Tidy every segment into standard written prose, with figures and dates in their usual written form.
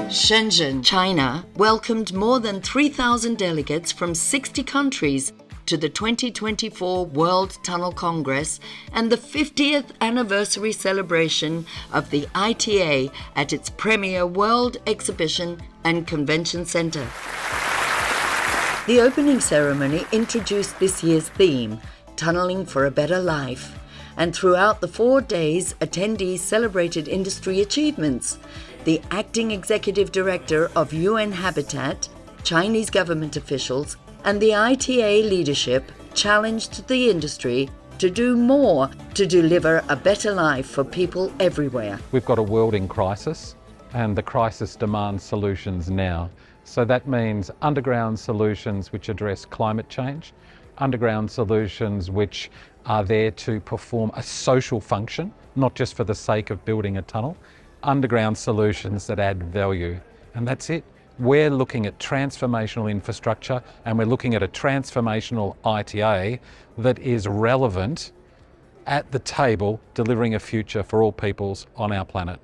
Shenzhen, China, welcomed more than 3,000 delegates from 60 countries to the 2024 World Tunnel Congress and the 50th anniversary celebration of the ITA at its premier World Exhibition and Convention Center. The opening ceremony introduced this year's theme, Tunneling for a Better Life, and throughout the 4 days, attendees celebrated industry achievements. The acting executive director of UN Habitat, Chinese government officials, and the ITA leadership challenged the industry to do more to deliver a better life for people everywhere. We've got a world in crisis, and the crisis demands solutions now. So that means underground solutions which address climate change, underground solutions which are there to perform a social function, not just for the sake of building a tunnel, underground solutions that add value. And that's it. We're looking at transformational infrastructure, and we're looking at a transformational ITA that is relevant at the table, delivering a future for all peoples on our planet.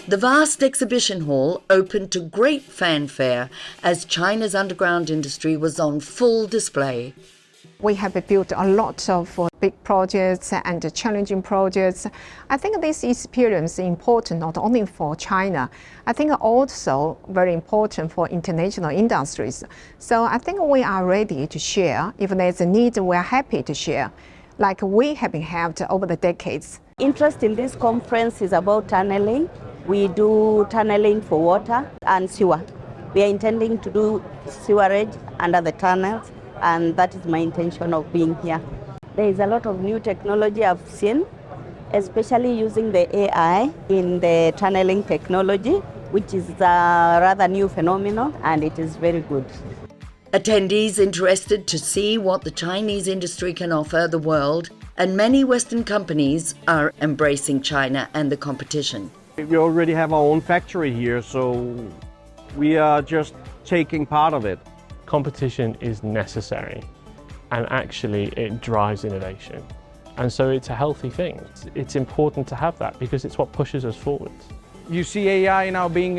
The vast exhibition hall opened to great fanfare as China's underground industry was on full display. We have built a lot of big projects and challenging projects. I think this experience is important not only for China, I think also very important for international industries. So I think we are ready to share. If there's a need, we're happy to share, like we have been having over the decades. Interest in this conference is about tunneling. We do tunneling for water and sewer. We are intending to do sewerage under the tunnels, and that is my intention of being here. There is a lot of new technology I've seen, especially using the AI in the tunneling technology, which is a rather new phenomenon, and it is very good. Attendees interested to see what the Chinese industry can offer the world, and many Western companies are embracing China and the competition. We already have our own factory here, so we are just taking part of it. Competition is necessary, and actually it drives innovation. And so it's a healthy thing. It's important to have that because it's what pushes us forward. You see AI now being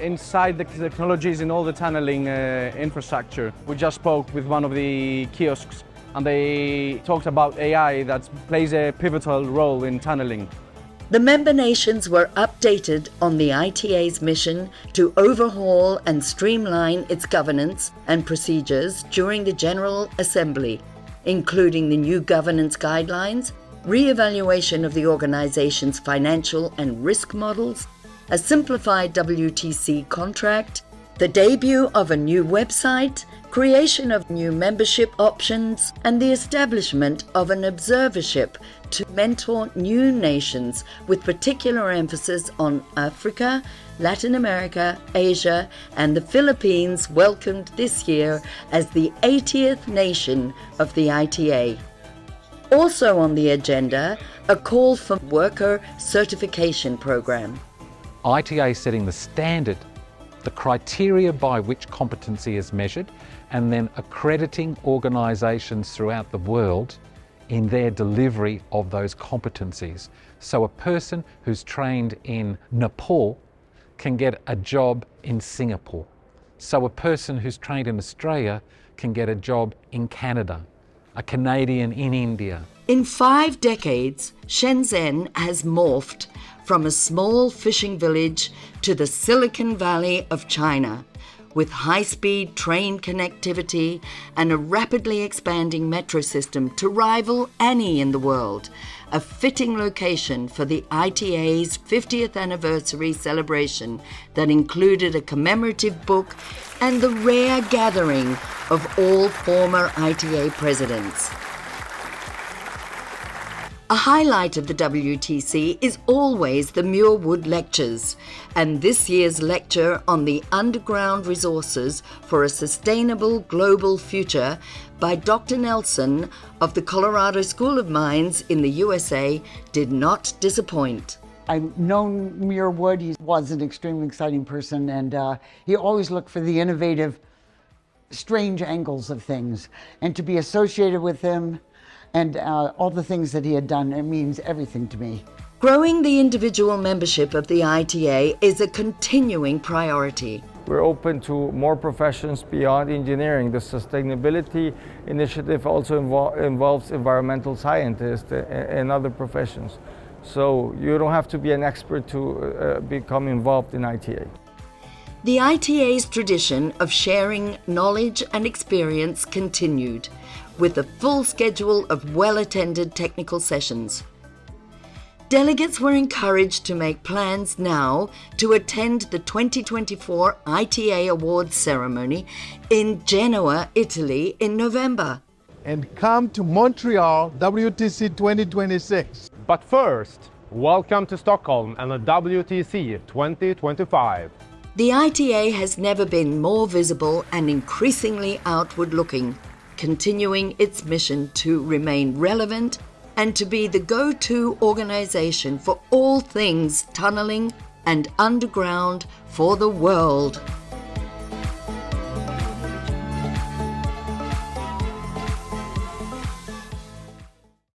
inside the technologies in all the tunneling infrastructure. We just spoke with one of the kiosks, and they talked about AI that plays a pivotal role in tunneling. The member nations were updated on the ITA's mission to overhaul and streamline its governance and procedures during the General Assembly, including the new governance guidelines, re-evaluation of the organization's financial and risk models, a simplified WTC contract, the debut of a new website, creation of new membership options, and the establishment of an observership to mentor new nations with particular emphasis on Africa, Latin America, Asia, and the Philippines, welcomed this year as the 80th nation of the ITA. Also on the agenda, a call for worker certification program. ITA setting the standard, the criteria by which competency is measured, and then accrediting organisations throughout the world in their delivery of those competencies. So a person who's trained in Nepal can get a job in Singapore. So a person who's trained in Australia can get a job in Canada, a Canadian in India. In 5 decades, Shenzhen has morphed from a small fishing village to the Silicon Valley of China, with high-speed train connectivity and a rapidly expanding metro system to rival any in the world, a fitting location for the ITA's 50th anniversary celebration that included a commemorative book and the rare gathering of all former ITA presidents. A highlight of the WTC is always the Muirwood Lectures, and this year's lecture on the underground resources for a sustainable global future by Dr. Nelson of the Colorado School of Mines in the USA did not disappoint. I've known Muirwood. He was an extremely exciting person, and he always looked for the innovative, strange angles of things. And to be associated with him and all the things that he had done. It means everything to me. Growing the individual membership of the ITA is a continuing priority. We're open to more professions beyond engineering. The sustainability initiative also involves environmental scientists and other professions. So you don't have to be an expert to become involved in ITA. The ITA's tradition of sharing knowledge and experience continued, with a full schedule of well-attended technical sessions. Delegates were encouraged to make plans now to attend the 2024 ITA Awards ceremony in Genoa, Italy in November. And come to Montreal WTC 2026. But first, welcome to Stockholm and the WTC 2025. The ITA has never been more visible and increasingly outward-looking, continuing its mission to remain relevant and to be the go-to organization for all things tunneling and underground for the world.